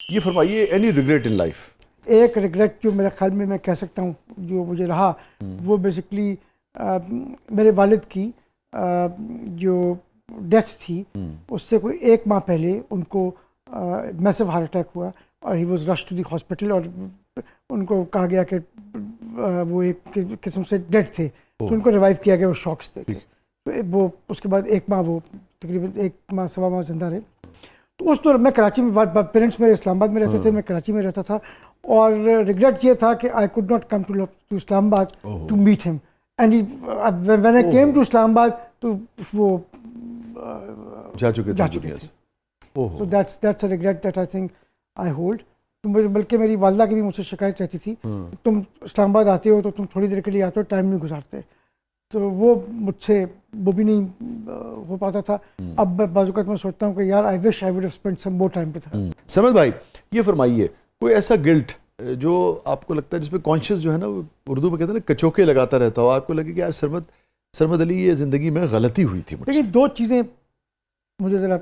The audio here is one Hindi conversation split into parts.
ये फरमाइए, एनी रिग्रेट इन लाइफ? एक रिग्रेट जो मेरे ख्याल में मैं कह सकता हूँ जो मुझे रहा, वो बेसिकली मेरे वालिद की जो डेथ थी उससे कोई 1 माह पहले उनको मैसिव हार्ट अटैक हुआ और he was rush to the hospital और उनको कहा गया कि वो एक किस्म से डेड थे, तो उनको रिवाइव किया गया वो शॉक्स देके। तो वो उसके बाद 1 माह वो तकरीबन 1 माह सवा माह जिंदा रहे। तो उस दौरान मैं कराची में, पेरेंट्स मेरे इस्लामाबाद में रहते थे, मैं कराची में रहता था और रिग्रेट ये था कि I could not come to Islamabad to meet him and when I came to Islamabad तो वो जा चुके थे। तो that's a regret that I think I hold. बल्कि मेरी वालदा की भी मुझसे शिकायत रहती थी, तुम इस्लामाबाद आते हो तो तुम थोड़ी देर के लिए आते हो, टाइम नहीं गुजारते, तो वो मुझसे वो भी नहीं हो पाता था। अब मैं बाज़ औक़ात में सोचता हूँ कि यार I wish I would have spent some more time with her. Sarmad भाई, ये फरमाइए, कोई ऐसा गिल्ट जो आपको लगता है जिसमें कॉन्शियस जो है ना, उर्दू में कहते हैं ना, कचोके लगाता रहता हो, आपको लगे कि यार सरमद अली ये ज़िंदगी में गलती हुई थी मुझसे? लेकिन 2 चीज़ें मुझे ज़रा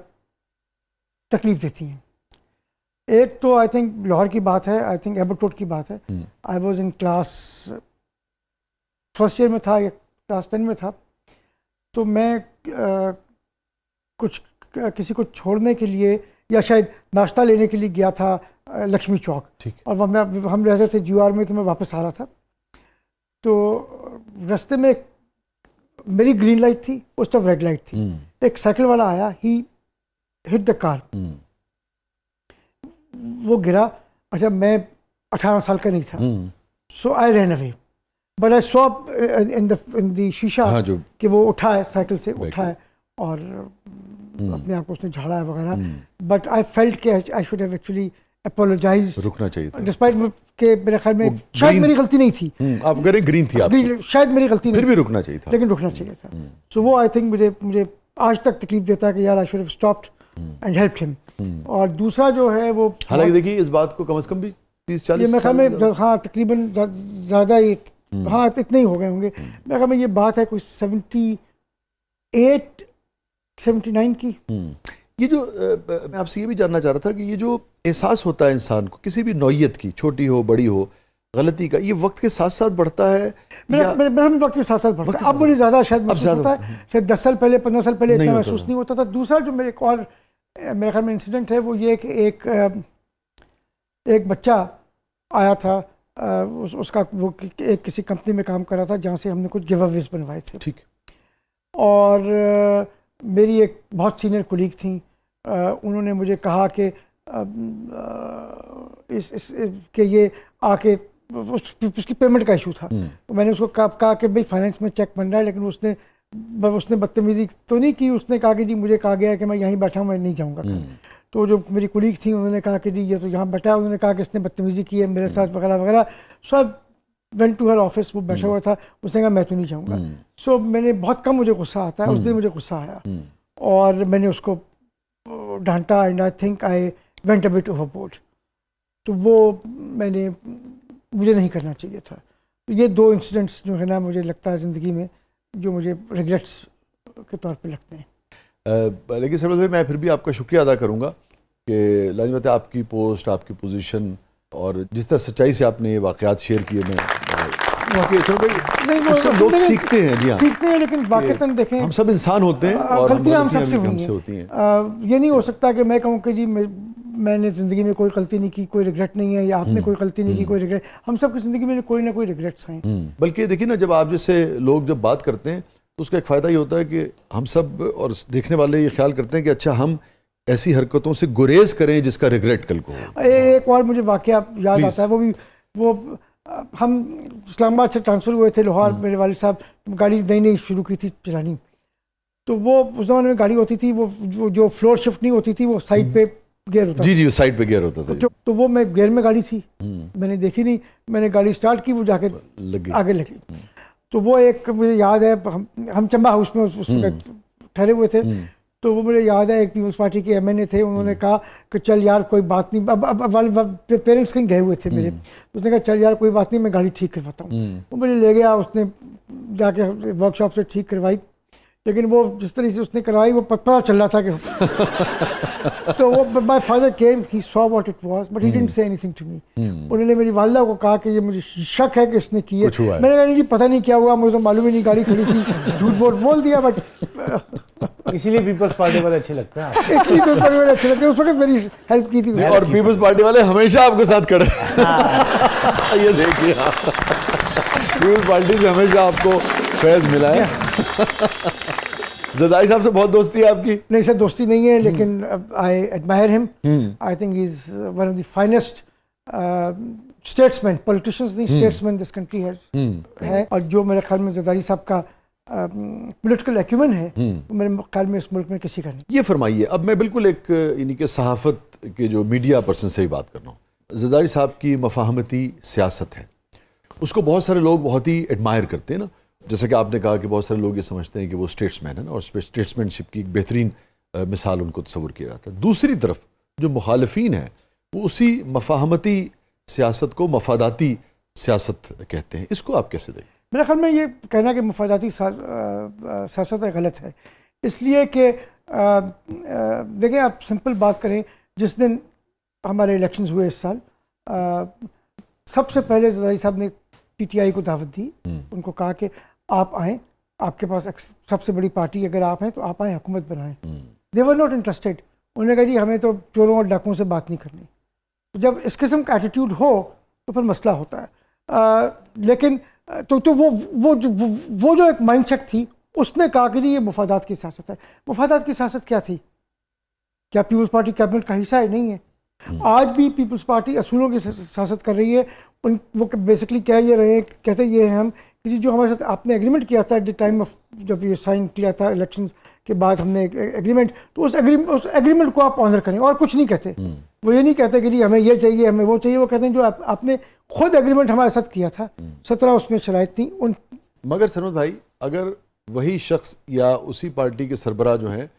तकलीफ देती हैं। एक तो आई थिंक लाहौर की बात है, आई थिंक एबट रोड की बात है। I was in class first year में था या क्लास 10 में था, तो मैं कुछ किसी को छोड़ने के लिए या शायद नाश्ता लेने के लिए गया था लक्ष्मी चौक, और हम रहते थे GR में, तो मैं वापस आ रहा था। तो रास्ते में मेरी ग्रीन लाइट थी, उस तरफ रेड लाइट थी। एक साइकिल वाला आया, ही हिट द कार, वो गिरा। अच्छा, मैं 18 साल का नहीं था, so I ran away, but I saw in the शीशा कि वो उठा है, साइकिल से उठा है और अपने आप को उसने झाड़ा है वगैरह। बट आई फेल्ट कि I should have actually apologize, रुकना चाहिए था, डिस्पाइट के मेरे ख्याल में शायद मेरी गलती नहीं थी। आप कह रहे ग्रीन थी, आप शायद मेरी गलती नहीं, फिर भी रुकना चाहिए था, लेकिन रुकना चाहिए था। सो वो आई थिंक मुझे आज तक तकलीफ देता है कि यार आई should have stopped and helped him. और दूसरा जो है वो, हालांकि देखिए इस बात को कम से कम भी 30-40 मेरे ख्याल में, हाँ तकरीबन ज़्यादा ही, हाँ इतने ही हो गए होंगे मेरे ख्याल में। ये बात है कोई 78-79 की। ये जो मैं आपसे ये भी जानना चाह रहा था कि ये जो एहसास होता है इंसान को किसी भी नौइयत की, छोटी हो बड़ी हो, गलती का, ये वक्त के साथ साथ बढ़ता है? मेरा वक्त के साथ साथ बढ़ता है। अब मुझे ज़्यादा शायद महसूस होता है, शायद 10 साल पहले 15 साल पहले इतना महसूस नहीं होता था। दूसरा जो मेरे एक और मेरे ख्याल में इंसिडेंट है, वो ये कि एक बच्चा आया था, उसका वो एक किसी कंपनी में काम कर रहा था जहाँ से हमने कुछ गिव अवेज बनवाए थे। ठीक। और मेरी एक बहुत सीनियर कोलीग थी, उन्होंने मुझे कहा कि कि ये आके उसकी पेमेंट का इशू था। तो मैंने उसको कहा कि भाई फाइनेंस में चेक बन रहा है, लेकिन उसने बदतमीजी तो नहीं की। उसने कहा कि जी मुझे कहा गया है कि मैं यहीं बैठा हूँ, मैं नहीं जाऊँगा। तो जो मेरी कुलीग थी उन्होंने कहा कि जी ये तो यहाँ बैठा है, उन्होंने कहा कि इसने बदतमीजी की है मेरे साथ वगैरह वगैरह। सब वेंट टू हर ऑफिस, वो बैठा हुआ था, उसने कहा मैं तो नहीं जाऊँगा। सो मैंने बहुत कम, मुझे गुस्सा आता है, उस दिन मुझे गुस्सा आया और मैंने उसको डांटा and I think I went a bit overboard. तो वो मुझे नहीं करना चाहिए था। तो ये 2 इंसिडेंट्स जो है ना, मुझे लगता है ज़िंदगी में जो मुझे रिग्रेट्स के तौर पे लगते हैं। लेकिन सरमद भाई, मैं फिर भी आपका शुक्रिया अदा करूँगा कि लाजमत है आपकी पोस्ट, आपकी पोजीशन और जिस तरह सच्चाई से आपने ये वाक़यात शेयर किए। लोग सीखते हैं, जी हाँ सीखते हैं, लेकिन वाक़तन देखें हम सब इंसान होते हैं और गलतियाँ हम सबसे होती हैं। ये नहीं हो सकता कि मैं कहूँ कि जी मैंने ज़िंदगी में कोई गलती नहीं की, कोई रिग्रेट नहीं है, या आपने कोई गलती नहीं की, कोई रिग्रेट। हम सब की ज़िंदगी में कोई ना कोई रिग्रेट्स हैं। बल्कि देखिए ना, जब आप जैसे लोग जब बात करते हैं तो उसका एक फ़ायदा ये होता है कि हम सब और देखने वाले ये ख्याल करते हैं कि अच्छा हम ऐसी हरकतों से गुरेज करें जिसका रिग्रेट कल को हो। एक और मुझे वाक़या याद आता है, वो हम इस्लामाबाद से ट्रांसफ़र हुए थे लाहौर। मेरे वालिद साहब गाड़ी नई शुरू की थी चलानी, तो वो उस ज़माने में गाड़ी होती थी, वो जो फ्लोर शिफ्ट नहीं होती थी, वो साइड पे गियर होता था। जी, साइड पे गियर होता था। तो वो मैं गियर में गाड़ी थी, मैंने देखी नहीं, मैंने गाड़ी स्टार्ट की, वो जाके आगे लगी। तो वो एक मुझे याद है, हम चंबा हाउस में उस ठहरे हुए थे। तो वो मुझे याद है, एक पीपल्स पार्टी के MNA थे, उन्होंने कहा कि चल यार कोई बात नहीं। अब पेरेंट्स कहीं गए हुए थे मेरे, उसने कहा चल यार कोई बात नहीं, मैं गाड़ी ठीक करवाता हूँ। वो मुझे ले गया, उसने जाके वर्कशॉप से ठीक करवाई। लेकिन वो जिस तरह से उसने करवाई वो पता चल रहा था कि तो वो my father came, he saw what it was but he didn't say anything to me. उन्होंने मेरी वालिदा को कहा कि ये मुझे शक है कि इसने की है। मैंने कहा नहीं जी पता नहीं क्या हुआ, मुझे तो मालूम ही नहीं, गाड़ी खड़ी थी, झूठ बोल दिया। बट इसीलिए पीपल्स पार्टी वाले अच्छे लगते हैं आपको। इसलिए पीपल्स पार्टी वाले अच्छे लगते हैं, उस वक्त मेरी हेल्प की थी। और पीपल्स पार्टी वाले हमेशा आपके साथ खड़े ये देखिए पीपल्स पार्टी से हमेशा आपको फैज मिला है। ज़रदारी साहब से बहुत दोस्ती है आपकी? नहीं सर, दोस्ती नहीं है, लेकिन I admire him. I think he is one of the finest statesman, politicians नहीं, स्टेट्समैन दिस कंट्री है। और जो मेरे ख्याल में ज़रदारी साहब का पॉलिटिकल एक्यूमेन है वो मेरे ख्याल में इस मुल्क में किसी का नहीं। ये फरमाइए, अब मैं बिल्कुल एक यानी कि सहाफ़त के जो मीडिया पर्सन से ही बात कर रहा हूँ। ज़रदारी साहब की मफाहमती सियासत है, उसको बहुत सारे लोग बहुत ही एडमायर करते हैं ना। जैसा कि आपने कहा कि बहुत सारे लोग ये समझते हैं कि वो स्टेट्समैन है ना, और स्टेट्समैनशिप की एक बेहतरीन मिसाल उनको तस्वुर किया जाता है। दूसरी तरफ जो मुखालफीन है वो उसी मफाहमती सियासत को मफादाती सियासत कहते हैं। इसको आप कैसे देखें? मेरे ख्याल में ये कहना कि मफादाती सियासत है गलत है, इसलिए कि देखें आप सिंपल बात करें, जिस दिन हमारे इलेक्शंस हुए इस साल, सबसे पहले ज़रदारी साहब ने पीटीआई को दावत दी, उनको कहा कि आप आएँ, आपके पास सबसे बड़ी पार्टी अगर आप हैं तो आप आएँ, हुकूमत बनाएं। दे वर नॉट इंटरेस्टेड। उन्होंने कहा जी हमें तो चोरों और डाकुओं से बात नहीं करनी। तो जब इस किस्म का एटीट्यूड हो तो फिर मसला होता है। लेकिन तो वो जो एक माइंडसेट थी, उसने कहा कि जी ये मुफादात की सियासत है। मुफादात की सियासत क्या थी? क्या पीपल्स पार्टी कैबिनेट का हिस्सा है? नहीं है। आज भी पीपल्स पार्टी असूलों की सियासत कर रही है। वो बेसिकली कह ये रहे हैं, कहते ये हैं हम कि जी जो हमारे साथ आपने एग्रीमेंट किया था एट द टाइम ऑफ, जब ये साइन किया था इलेक्शंस के बाद हमने एग्रीमेंट, तो उस एग्रीमेंट को आप ऑनर करें, और कुछ नहीं कहते। वो ये नहीं कहते कि जी हमें ये चाहिए, हमें वो चाहिए। वो कहते हैं जो आपने खुद एग्रीमेंट हमारे साथ किया था, 17 उसमें शराइत थी उन। मगर सरमद भाई, अगर वही शख्स या उसी पार्टी के सरबराह जो हैं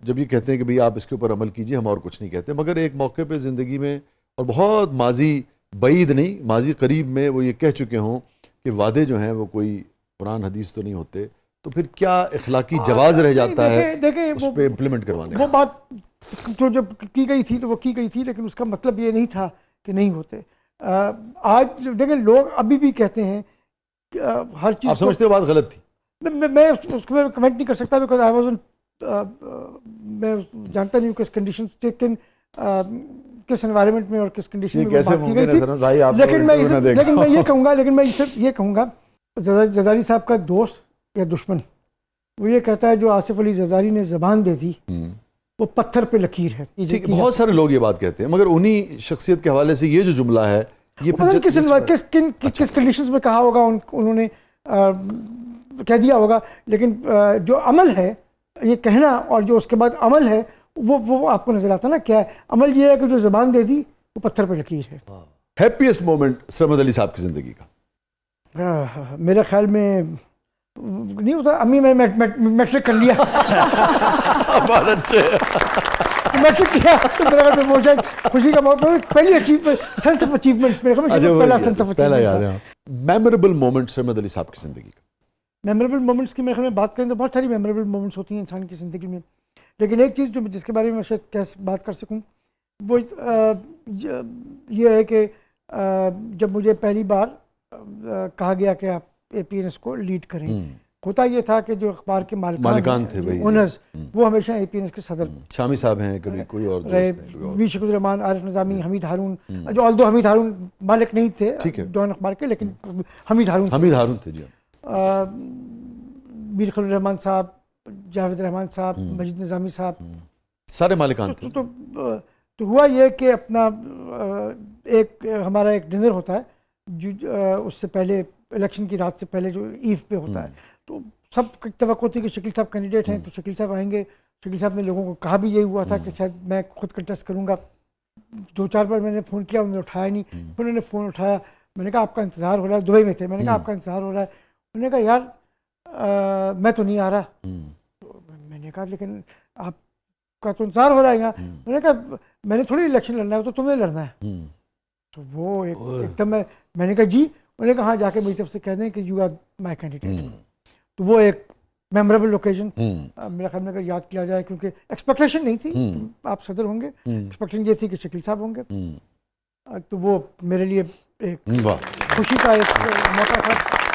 जब ये कहते हैं कि भाई आप इसके ऊपर अमल कीजिए, हम और कुछ नहीं कहते, मगर एक मौके पे ज़िंदगी में और बहुत माजी बईद नहीं, माजी करीब में वो ये कह चुके हों कि वादे जो हैं वो कोई कुरान हदीस तो नहीं होते, तो फिर क्या इखलाकी जवाज़ रह जाता है उस पर इम्प्लीमेंट करवाने? वो बात जो जब की गई थी तो वो की गई थी, लेकिन उसका मतलब ये नहीं था कि नहीं होते। आज देखें लोग अभी भी कहते हैं हर चीज़। आप समझते हो बात गलत थी? मैं उसमें कमेंट नहीं कर सकता, बिकॉज आई वाज़ मैं जानता नहीं हूँ किस कंडीशन किस एनवायरनमेंट में और किस कंडीशन में बात की गई थी। लेकिन मैं ये सिर्फ ये कहूँगा, ज़रदारी साहब का दोस्त या दुश्मन वो ये कहता है जो आसिफ अली ज़रदारी ने ज़बान दे दी वो पत्थर पे लकीर है। ठीक है, बहुत सारे लोग ये बात कहते हैं, मगर उन्हीं शख्सियत के हवाले से ये जो जुमला है ये किस कंडीशंस में कहा होगा उन्होंने कह दिया होगा, लेकिन जो अमल है ये कहना और जो उसके बाद अमल है वो आपको नजर आता ना क्या है। अमल ये है कि जो ज़बान दे दी वो पत्थर पे लकीर है। हैप्पीएस्ट मोमेंट सरमद अली साहब की जिंदगी का? मेरे ख्याल में नहीं होता, अम्मी मैं मैट्रिक कर लिया। बहुत अच्छे। मैट्रिक किया तो मेरे ख्याल में वो शायद खुशी का पहली अचीवमेंट, सेंस ऑफ अचीवमेंट, मेरे ख्याल में पहला sense of achievement. Memorable moment Sarmad Ali साहब की जिंदगी का? मेमोरेबल मोमेंट्स की मेरे ख्याल में बात करें तो बहुत सारी मेमोरेबल मोमेंट्स होती हैं इंसान की ज़िंदगी में, लेकिन एक चीज़ जो जिसके बारे में मैं शायद कैसे बात कर सकूं वो ये है कि जब मुझे पहली बार कहा गया कि आप APNS को लीड करें, होता ये था कि जो अखबार के मालिकान थे भाई ओनर्स, वो हमेशा APNS के सदर शामी साहब हैं, कभी कोई और रहे, वी शकुर रहमान, आरिफ निज़ामी, हमीद हारून, जो ऑल्दो हमीद हारून मालिक नहीं थे जॉन अखबार के, लेकिन हमीद हारून थे जी। मीर खलील रहमान साहब, जावेद रहमान साहब, मजीद निज़ामी साहब, सारे मालिकान थे। तो हुआ ये कि अपना एक हमारा एक डिनर होता है जो उससे पहले इलेक्शन की रात से पहले जो ईव पे होता है, तो सब तवक्को थी कि शकील साहब कैंडिडेट हैं तो शकील साहब आएंगे। शकील साहब ने लोगों को कहा भी यही हुआ था कि शायद मैं खुद कंटेस्ट करूँगा। 2-4 बार मैंने फ़ोन किया, उन्होंने उठाया नहीं, फिर उन्होंने फ़ोन उठाया, मैंने कहा आपका इंतज़ार हो रहा है, दुबई में थे, मैंने कहा आपका इंतज़ार हो रहा है, उन्होंने कहा यार मैं तो नहीं आ रहा। तो मैंने कहा लेकिन आपका तो इंतज़ार हो रहा है यहाँ। मैंने कहा मैंने थोड़ी इलेक्शन लड़ना है, तो तुम्हें लड़ना है। तो वो एकदम मैंने कहा जी, उन्होंने कहा हाँ जाके मेरी तरफ से कह दें कि यू आर माई कैंडिडेट। तो वो एक मेमोरेबल ओकेजन मेरा ख्याल में अगर याद किया जाए, क्योंकि एक्सपेक्टेशन नहीं थी आप सदर होंगे, एक्सपेक्टेशन ये थी कि शकील साहब होंगे, तो वो मेरे लिए एक वाह खुशी का एक मौका था